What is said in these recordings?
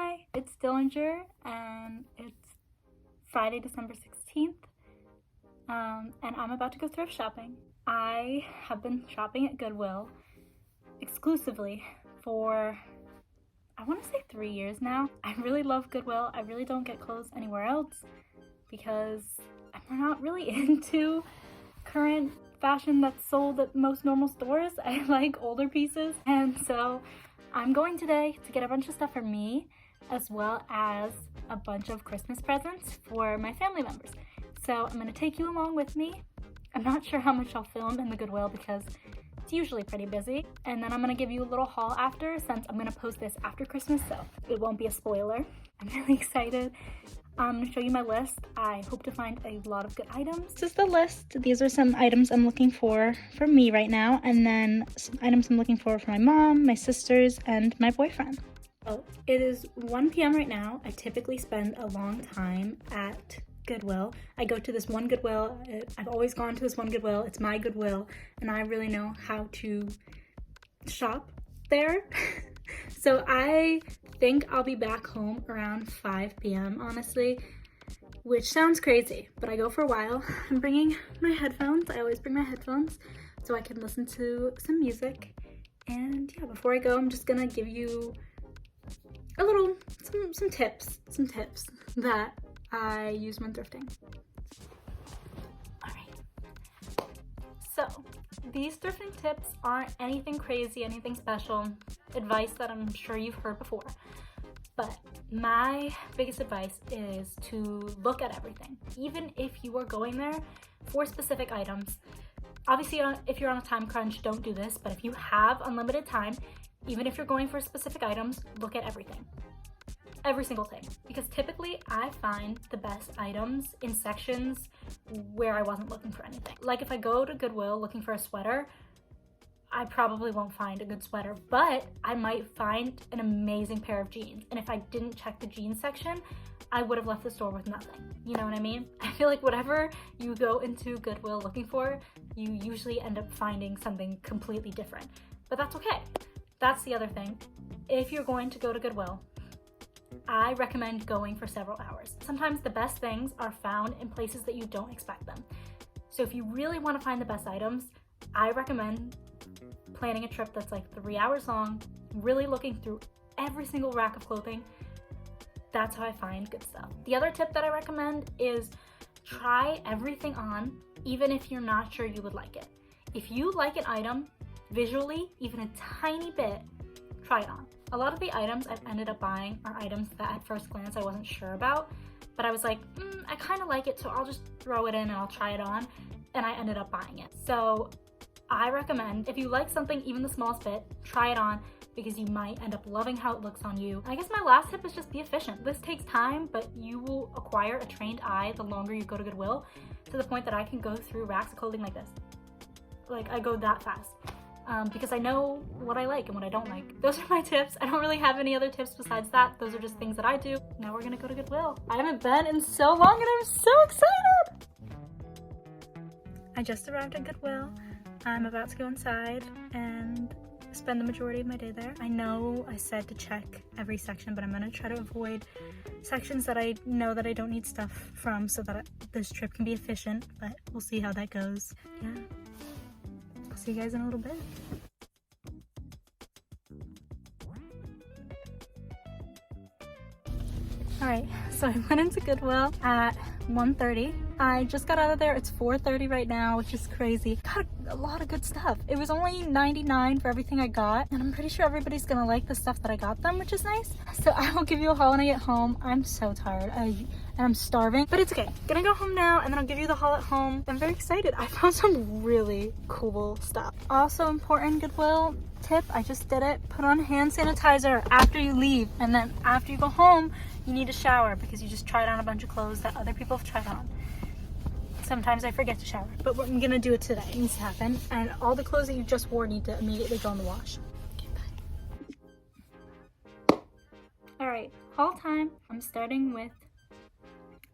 Hi, it's Dillinger, and it's Friday, December 16th, and I'm about to go thrift shopping. I have been shopping at Goodwill exclusively for, I want to say 3 years now. I really love Goodwill. I really don't get clothes anywhere else because I'm not really into current fashion that's sold at most normal stores. I like older pieces, and so I'm going today to get a bunch of stuff for me as well as a bunch of Christmas presents for my family members. So I'm gonna take you along with me. I'm not sure how much I'll film in the Goodwill because it's usually pretty busy. And then I'm gonna give you a little haul after, since I'm gonna post this after Christmas, so it won't be a spoiler. I'm really excited. I'm gonna show you my list. I hope to find a lot of good items. This is the list. These are some items I'm looking for me right now, and then some items I'm looking for my mom, my sisters, and my boyfriend. So it is 1 p.m. right now. I typically spend a long time at Goodwill. I go to this one Goodwill. I've always gone to this one Goodwill. It's my Goodwill, and I really know how to shop there. So I think I'll be back home around 5 p.m. honestly, which sounds crazy, but I go for a while. I'm bringing my headphones. I always bring my headphones so I can listen to some music. And yeah, before I go, I'm just gonna give you a little, some tips that I use when thrifting. All right. So these thrifting tips aren't anything crazy, anything special, advice that I'm sure you've heard before. But my biggest advice is to look at everything, even if you are going there for specific items. Obviously, if you're on a time crunch, don't do this, but if you have unlimited time, even if you're going for specific items, look at everything. Every single thing, because typically I find the best items in sections where I wasn't looking for anything. Like if I go to Goodwill looking for a sweater, I probably won't find a good sweater, but I might find an amazing pair of jeans. And if I didn't check the jeans section, I would have left the store with nothing. You know what I mean? I feel like whatever you go into Goodwill looking for, you usually end up finding something completely different. But that's okay. That's the other thing. If you're going to go to Goodwill, I recommend going for several hours. Sometimes the best things are found in places that you don't expect them. So if you really want to find the best items, I recommend planning a trip that's like 3 hours long, really looking through every single rack of clothing. That's how I find good stuff. The other tip that I recommend is try everything on, even if you're not sure you would like it. If you like an item visually, even a tiny bit, try it on. A lot of the items I've ended up buying are items that at first glance I wasn't sure about, but I was like, I kind of like it, so I'll just throw it in and I'll try it on, and I ended up buying it. So I recommend, if you like something even the smallest bit, try it on, because you might end up loving how it looks on you. I guess my last tip is just be efficient. This takes time, but you will acquire a trained eye the longer you go to Goodwill, to the point that I can go through racks of clothing like this. Like, I go that fast. Because I know what I like and what I don't like. Those are my tips. I don't really have any other tips besides that. Those are just things that I do. Now we're gonna go to Goodwill. I haven't been in so long and I'm so excited! I just arrived at Goodwill. I'm about to go inside and spend the majority of my day there. I know I said to check every section, but I'm gonna try to avoid sections that I know that I don't need stuff from so that this trip can be efficient, but we'll see how that goes. Yeah. See you guys in a little bit. Alright, so I went into Goodwill at 1:30. I just got out of there. It's 4:30 right now, which is crazy. Got a lot of good stuff. It was only $99 for everything I got, and I'm pretty sure everybody's gonna like the stuff that I got them, which is nice. So I will give you a haul when I get home. I'm so tired. And I'm starving, but it's okay. Gonna go home now, and then I'll give you the haul at home. I'm very excited. I found some really cool stuff. Also important Goodwill tip, I just did it. Put on hand sanitizer after you leave, and then after you go home, you need to shower because you just tried on a bunch of clothes that other people have tried on. Sometimes I forget to shower, but I'm gonna do it today. It needs to happen. And all the clothes that you just wore need to immediately go in the wash. Okay, bye. All right, haul time. I'm starting with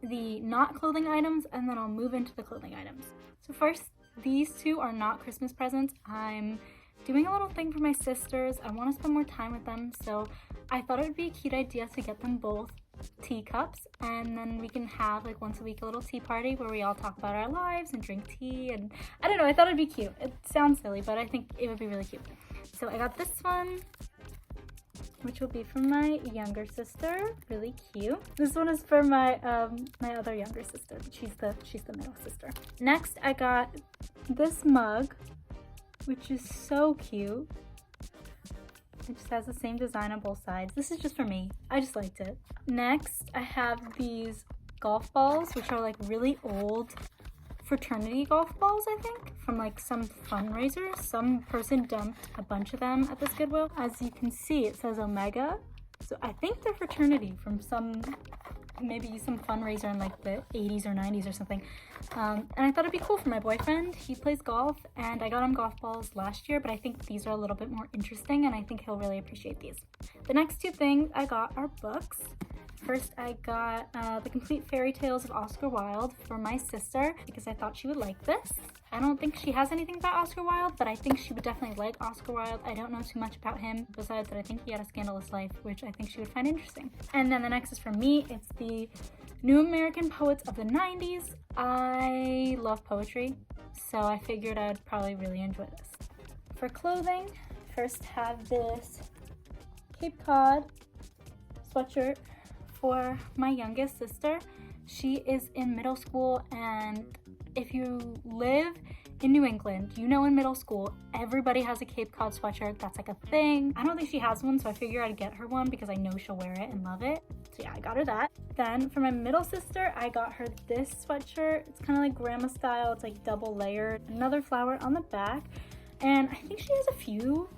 the not clothing items, and then I'll move into the clothing items. So first, these two are not Christmas presents. I'm doing a little thing for my sisters. I want to spend more time with them, so I thought it would be a cute idea to get them both teacups, and then we can have like once a week a little tea party where we all talk about our lives and drink tea, and I don't know, I thought it'd be cute. It sounds silly, but I think it would be really cute. So I got this one, which will be for my younger sister. Really cute. This one is for my my other younger sister. She's the middle sister. Next, I got this mug, which is so cute. It just has the same design on both sides. This is just for me. I just liked it. Next, I have these golf balls, which are like really old fraternity golf balls, I think, from like some fundraiser. Some person dumped a bunch of them at this Goodwill. As you can see, it says Omega. So I think they're fraternity from maybe some fundraiser in like the 80s or 90s or something. And I thought it'd be cool for my boyfriend. He plays golf, and I got him golf balls last year, but I think these are a little bit more interesting, and I think he'll really appreciate these. The next two things I got are books. First, I got The Complete Fairy Tales of Oscar Wilde for my sister because I thought she would like this. I don't think she has anything about Oscar Wilde, but I think she would definitely like Oscar Wilde. I don't know too much about him, besides that I think he had a scandalous life, which I think she would find interesting. And then the next is for me. It's the New American Poets of the 90s. I love poetry, so I figured I'd probably really enjoy this. For clothing, first have this Cape Cod sweatshirt for my youngest sister. She is in middle school, and if you live in New England, you know in middle school, everybody has a Cape Cod sweatshirt. That's like a thing. I don't think she has one, so I figured I'd get her one because I know she'll wear it and love it. So yeah, I got her that. Then for my middle sister, I got her this sweatshirt. It's kind of like grandma style. It's like double layered. Another flower on the back. And I think she has a few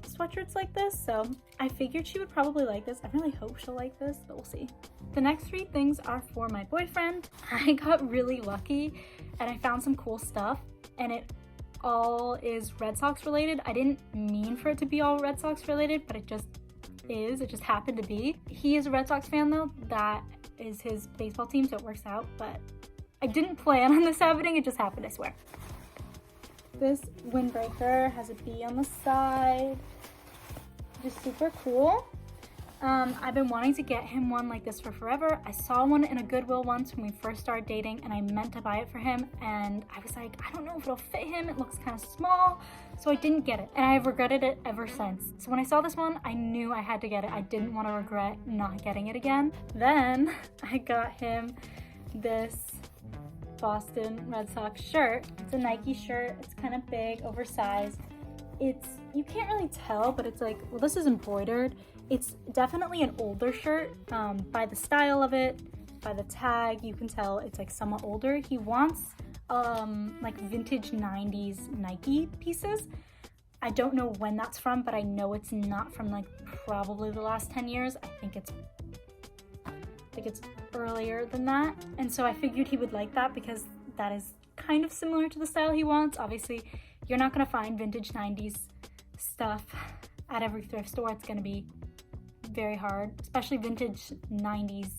sweatshirts like this, so I figured she would probably like this. I really hope she'll like this, but we'll see. The next three things are for my boyfriend. I got really lucky and I found some cool stuff, and it all is Red Sox related. I didn't mean for it to be all Red Sox related, but it just is. It just happened to be. He is a Red Sox fan though. That is his baseball team, so it works out, but I didn't plan on this happening. It just happened, I swear. This windbreaker has a bee on the side. Just super cool. I've been wanting to get him one like this for forever. I saw one in a Goodwill once when we first started dating, and I meant to buy it for him, and I was like, I don't know if it'll fit him. It looks kind of small, so I didn't get it, and I've regretted it ever since. So when I saw this one, I knew I had to get it. I didn't want to regret not getting it again. Then I got him this Boston Red Sox shirt. It's a Nike shirt. It's kind of big, oversized. You can't really tell, but it's like, well, this is embroidered. It's definitely an older shirt. By the style of it, by the tag, you can tell it's like somewhat older. He wants like vintage 90s Nike pieces. I don't know when that's from, but I know it's not from like probably the last 10 years. I think it's earlier than that. And so I figured he would like that because that is kind of similar to the style he wants. Obviously, you're not gonna find vintage 90s stuff at every thrift store. It's gonna be very hard, especially vintage 90s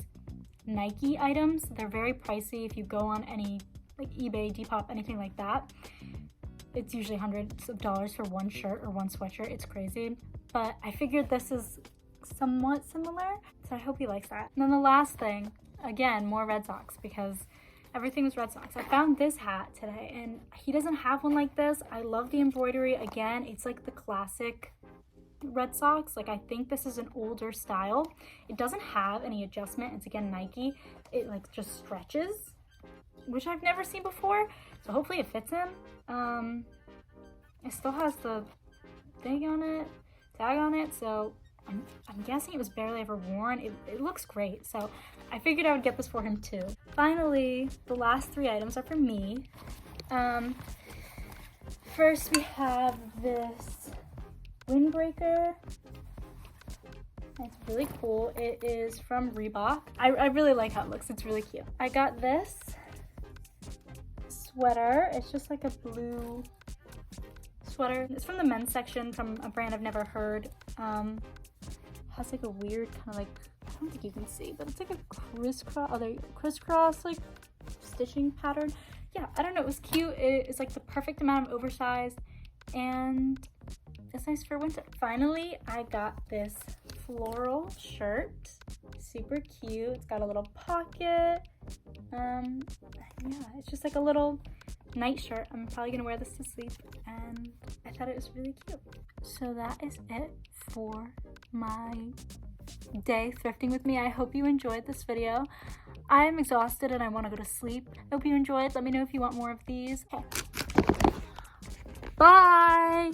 Nike items. They're very pricey. If you go on any like eBay, Depop, anything like that, it's usually hundreds of dollars for one shirt or one sweatshirt. It's crazy. But I figured this is somewhat similar, so I hope he likes that. And then the last thing, again, more Red Sox because everything was Red Sox. I found this hat today, and he doesn't have one like this. I love the embroidery. Again, it's like the classic Red Sox. Like, I think this is an older style. It doesn't have any adjustment. It's again Nike. It like just stretches, which I've never seen before. So hopefully it fits him. It still has the tag on it. So I'm guessing it was barely ever worn. It looks great. So I figured I would get this for him too. Finally, the last three items are for me. First we have this windbreaker. It's really cool. It is from Reebok. I really like how it looks. It's really cute. I got this sweater. It's just like a blue sweater. It's from the men's section from a brand I've never heard. Has like a weird kind of like, I don't think you can see, but it's like a crisscross like stitching pattern. Yeah, I don't know. It was cute. It's like the perfect amount of oversized, and it's nice for winter. Finally, I got this floral shirt. Super cute. It's got a little pocket. Yeah, it's just like a little night shirt. I'm probably gonna wear this to sleep, and I thought it was really cute. So that is it for my day thrifting with me. I hope you enjoyed this video. I am exhausted and I want to go to sleep. Hope you enjoyed. Let me know if you want more of these. Okay. Bye!